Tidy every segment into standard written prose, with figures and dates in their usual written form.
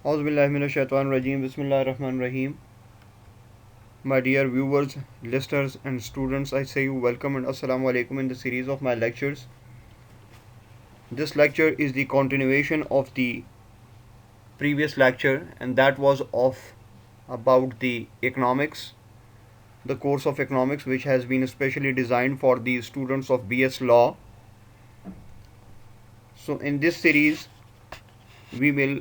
Auzu billahi minash shaitanir rajim. Bismillahir rahmanir rahim. My dear viewers, listeners, and students, I say you welcome and assalamu alaikum in the series of my lectures. This lecture is the continuation of the previous lecture, and that was about the economics, the course of economics, which has been especially designed for the students of BS Law. So, in this series, we will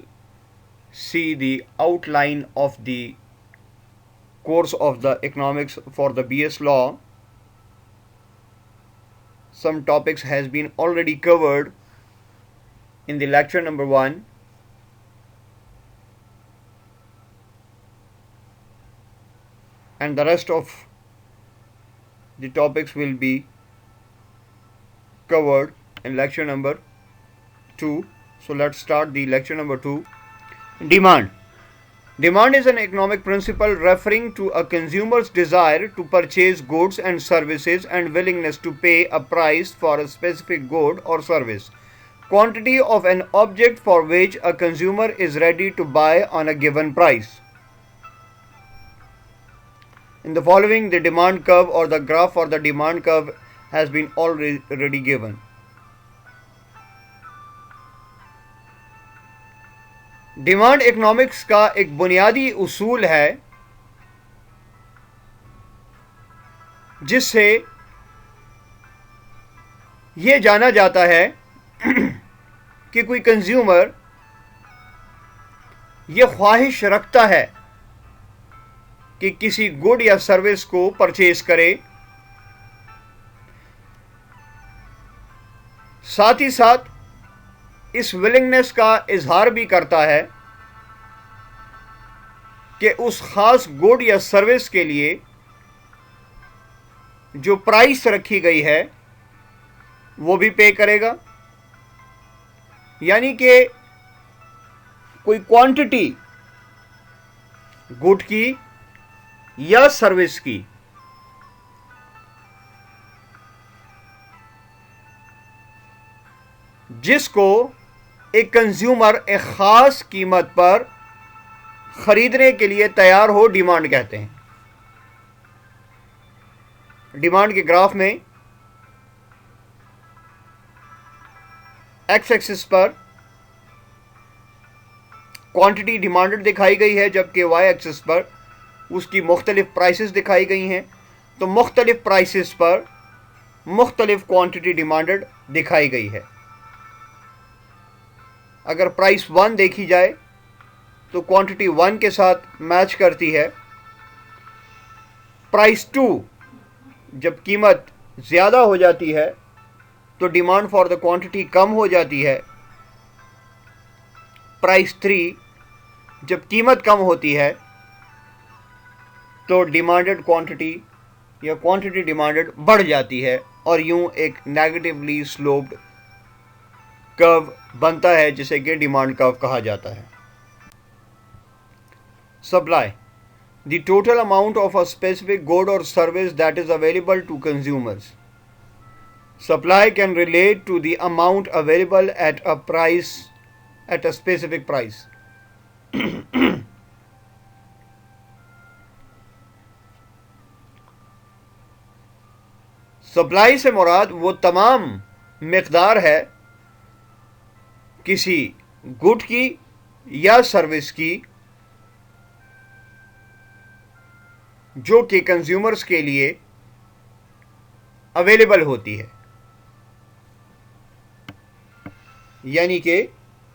see the outline of the course of the economics for the BS Law. Some topics has been already covered in the lecture number 1, and the rest of the topics will be covered in lecture number 2. So let's start the lecture number 2. Demand. Demand is an economic principle referring to a consumer's desire to purchase goods and services and willingness to pay a price for a specific good or service. Quantity of an object for which a consumer is ready to buy on a given price. In the following, the demand curve or the graph for the demand curve has been already given. Demand economics کا ایک بنیادی اصول ہے جس سے یہ جانا جاتا ہے کہ کوئی کنزیومر یہ خواہش رکھتا ہے کہ کسی گڈ یا سروس کو پرچیز کرے، ساتھ ہی ساتھ اس ولنگنس کا اظہار بھی کرتا ہے کہ اس خاص گڈ یا سروس کے لیے جو پرائس رکھی گئی ہے وہ بھی پے کرے گا. یعنی کہ کوئی کوانٹٹی گڈ کی یا سروس کی جس کو ایک کنزیومر ایک خاص قیمت پر خریدنے کے لیے تیار ہو، ڈیمانڈ کہتے ہیں. ڈیمانڈ کے گراف میں ایکس ایکسس پر کوانٹٹی ڈیمانڈڈ دکھائی گئی ہے، جبکہ وائی ایکسس پر اس کی مختلف پرائسز دکھائی گئی ہیں. تو مختلف پرائسز پر مختلف کوانٹٹی ڈیمانڈڈ دکھائی گئی ہے. اگر پرائس 1 دیکھی جائے تو کوانٹٹی 1 کے ساتھ میچ کرتی ہے. پرائس 2 جب قیمت زیادہ ہو جاتی ہے تو ڈیمانڈ فار دا کوانٹٹی کم ہو جاتی ہے. پرائس 3 جب قیمت کم ہوتی ہے تو ڈیمانڈڈ کوانٹٹی یا کوانٹٹی ڈیمانڈڈ بڑھ جاتی ہے، اور یوں ایک نیگیٹولی سلوپڈ کرو بنتا ہے جسے کہ ڈیمانڈ کرو کہا جاتا ہے. Supply. The total amount of a specific good اور service that is available to consumers. Supply can relate to the amount available at a specific price. Supply سے مراد وہ تمام مقدار ہے کسی گڈ کی یا سروس کی جو کہ کنزیومرز کے لیے اویلیبل ہوتی ہے. یعنی کہ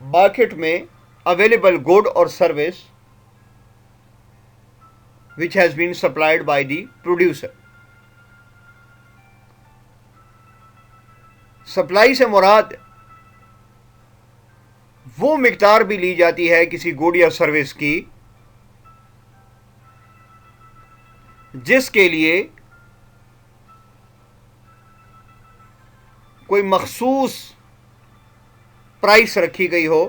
مارکیٹ میں اویلیبل گڈ اور service which has been supplied by the producer. Supply سے مراد وہ مقدار بھی لی جاتی ہے کسی گڈ یا سروس کی جس کے لیے کوئی مخصوص پرائس رکھی گئی ہو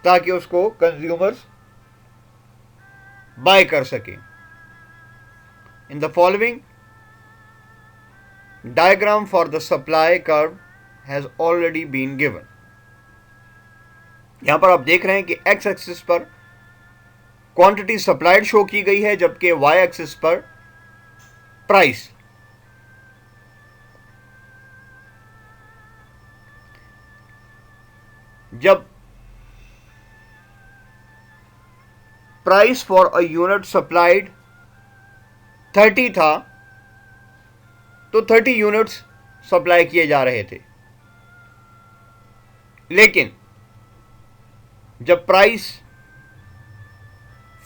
تاکہ اس کو کنزیومرز بائی کر سکیں. In the following, diagram for the supply curve has already been given. یہاں پر آپ دیکھ رہے ہیں کہ ایکس ایکسس پر کوانٹٹی سپلائڈ شو کی گئی ہے، جبکہ وائی ایکسس پر پرائس. جب price for a unit supplied 30 تھا تو 30 یونٹس سپلائی کیے جا رہے تھے، لیکن جب پرائس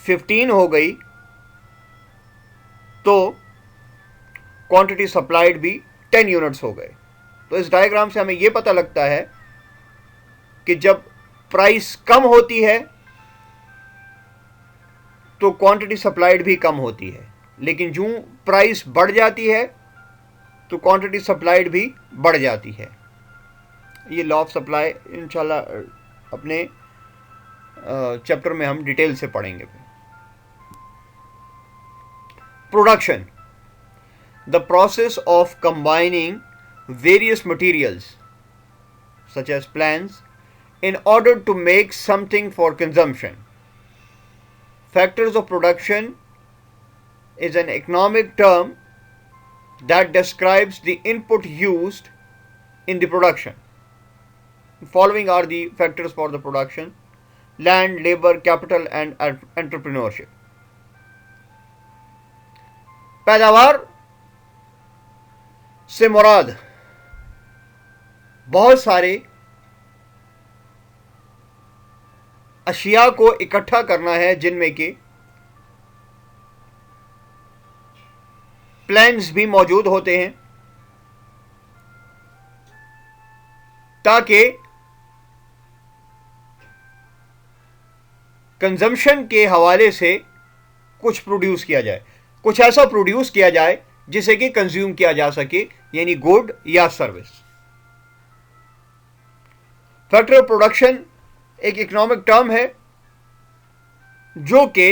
15 ہو گئی تو کوانٹٹی سپلائڈ بھی 10 یونٹس ہو گئے. تو اس ڈائیگرام سے ہمیں یہ پتہ لگتا ہے کہ جب پرائس کم ہوتی ہے تو کوانٹٹی سپلائڈ بھی کم ہوتی ہے، لیکن جو پرائس بڑھ جاتی ہے تو کوانٹٹی سپلائڈ بھی بڑھ جاتی ہے. یہ لا آف سپلائی انشاءاللہ اپنے چیپٹر میں ہم ڈیٹیل سے پڑھیں گے. Production: the process of combining various materials such as plants in order to make something for consumption. Factors of production is an economic term that describes the input used in the production. Following are the factors for the production: land, labor, capital and entrepreneurship. پیداوار سے مراد بہت سارے اشیاء کو اکٹھا کرنا ہے، جن میں کہ پلانٹس بھی موجود ہوتے ہیں، تاکہ کنزمپشن کے حوالے سے کچھ پروڈیوس کیا جائے، کچھ ایسا پروڈیوس کیا جائے جسے کہ کنزیوم کیا جا سکے، یعنی گڈ یا سروس. فیکٹر آف پروڈکشن ایک اکنامک ٹرم ہے جو کہ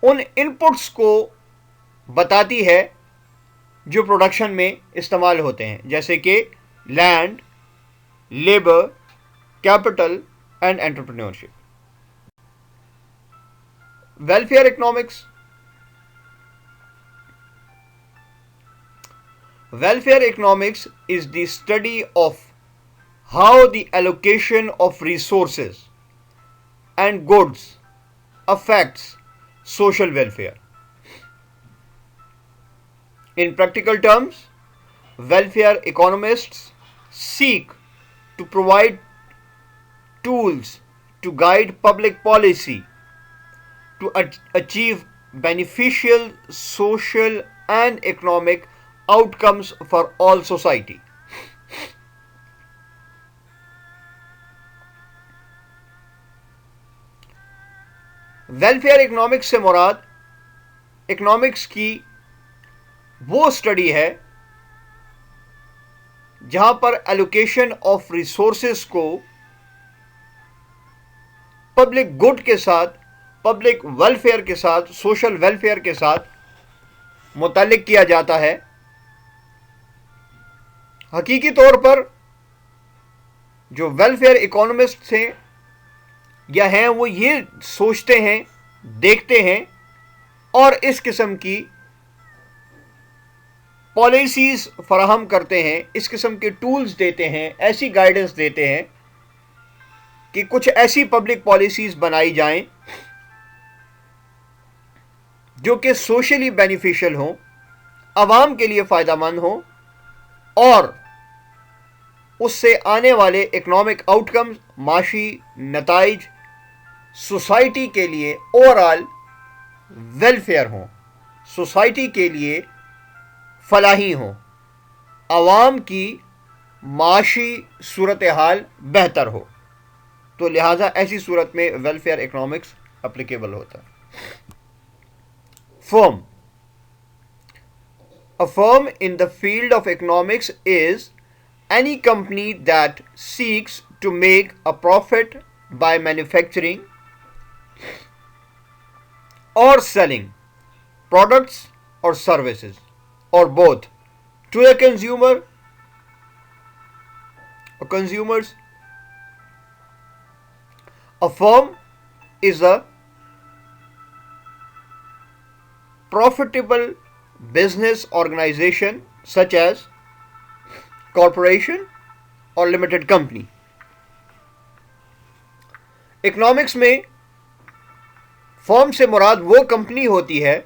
ان انپٹس کو بتاتی ہے جو پروڈکشن میں استعمال ہوتے ہیں، جیسے کہ land, labour, capital and entrepreneurship. Welfare economics. Welfare economics is the study of how the allocation of resources and goods affects social welfare. In practical terms, welfare economists seek to provide tools to guide public policy to achieve beneficial social and economic outcomes for all society. Welfare economics سے مراد economics کی وہ study ہے جہاں پر allocation of resources کو public good کے ساتھ، public welfare کے ساتھ، سوشل ویلفیئر کے ساتھ متعلق کیا جاتا ہے. حقیقی طور پر جو ویلفیئر اکانومسٹ ہیں یا ہیں وہ یہ سوچتے ہیں، دیکھتے ہیں اور اس قسم کی پالیسیز فراہم کرتے ہیں، اس قسم کے ٹولز دیتے ہیں، ایسی گائیڈنس دیتے ہیں کہ کچھ ایسی پبلک پالیسیز بنائی جائیں جو کہ سوشلی بینیفیشل ہوں، عوام کے لیے فائدہ مند ہوں، اور اس سے آنے والے اکنامک آؤٹ کمز، معاشی نتائج سوسائٹی کے لیے اوور آل ویلفیئر ہوں، سوسائٹی کے لیے فلاحی ہوں، عوام کی معاشی صورتحال بہتر ہو. تو لہٰذا ایسی صورت میں ویلفیئر اکنامکس اپلیکیبل ہوتا ہے. فرم. A firm in the field of economics is any company that seeks to make a profit by manufacturing or selling products or services or both to a consumer or consumers. A firm is a profitable business organization such as corporation or limited company. Economics میں فرم سے مراد وہ company ہوتی ہے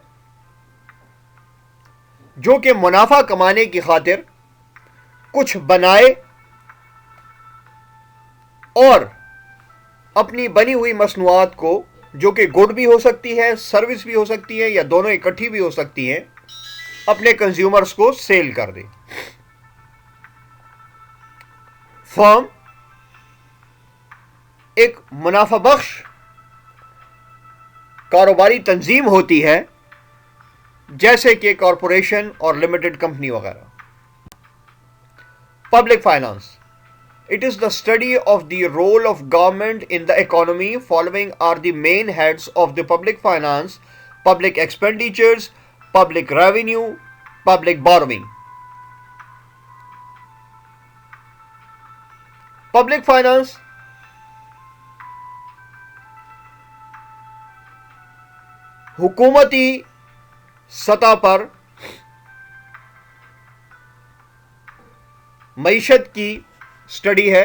جو کہ منافع کمانے کی خاطر کچھ بنائے اور اپنی بنی ہوئی مصنوعات کو، جو کہ گڈ بھی ہو سکتی ہے، سروس بھی ہو سکتی ہے، یا دونوں اکٹھی بھی ہو سکتی ہیں، اپنے کنزیومرز کو سیل کر دے. فرم ایک منافع بخش کاروباری تنظیم ہوتی ہے جیسے کہ کارپوریشن اور لمیٹڈ کمپنی وغیرہ. Public finance. It is the study of the role of government in the economy. Following are the main heads of the public finance: public expenditures, public revenue, public borrowing. Public finance حکومتی سطح پر معیشت کی study ہے،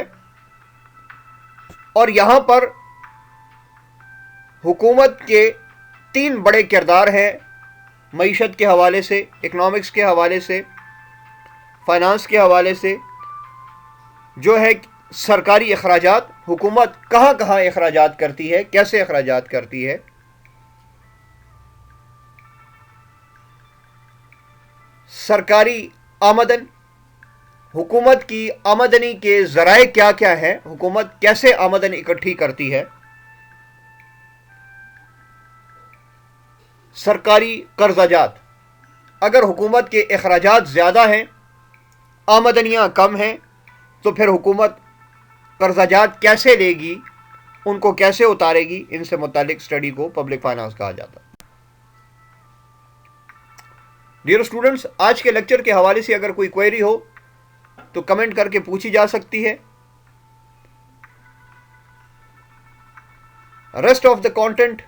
اور یہاں پر حکومت کے 3 بڑے کردار ہیں معیشت کے حوالے سے، اکنامکس کے حوالے سے، فائنانس کے حوالے سے. جو ہے سرکاری اخراجات، حکومت کہاں کہاں اخراجات کرتی ہے، کیسے اخراجات کرتی ہے. سرکاری آمدن، حکومت کی آمدنی کے ذرائع کیا کیا ہیں، حکومت کیسے آمدن اکٹھی کرتی ہے. سرکاری قرضہ جات، اگر حکومت کے اخراجات زیادہ ہیں، آمدنیاں کم ہیں، تو پھر حکومت قرضہ جات کیسے لے گی، ان کو کیسے اتارے گی. ان سے متعلق اسٹڈی کو پبلک فائنانس کہا جاتا ہے. ڈیئر اسٹوڈنٹس، آج کے لیکچر کے حوالے سے اگر کوئی کوئری ہو تو کمنٹ کر کے پوچھی جا سکتی ہے. Rest of the content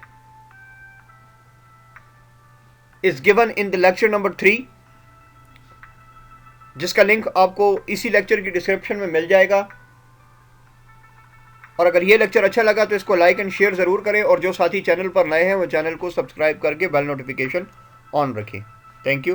is given in the lecture number 3، جس کا لنک آپ کو اسی لیکچر کی ڈسکرپشن میں مل جائے گا. اور اگر یہ لیکچر اچھا لگا تو اس کو لائک اینڈ شیئر ضرور کریں، اور جو ساتھی چینل پر نئے ہیں وہ چینل کو سبسکرائب کر کے بیل نوٹیفیکیشن آن رکھیں. Thank you.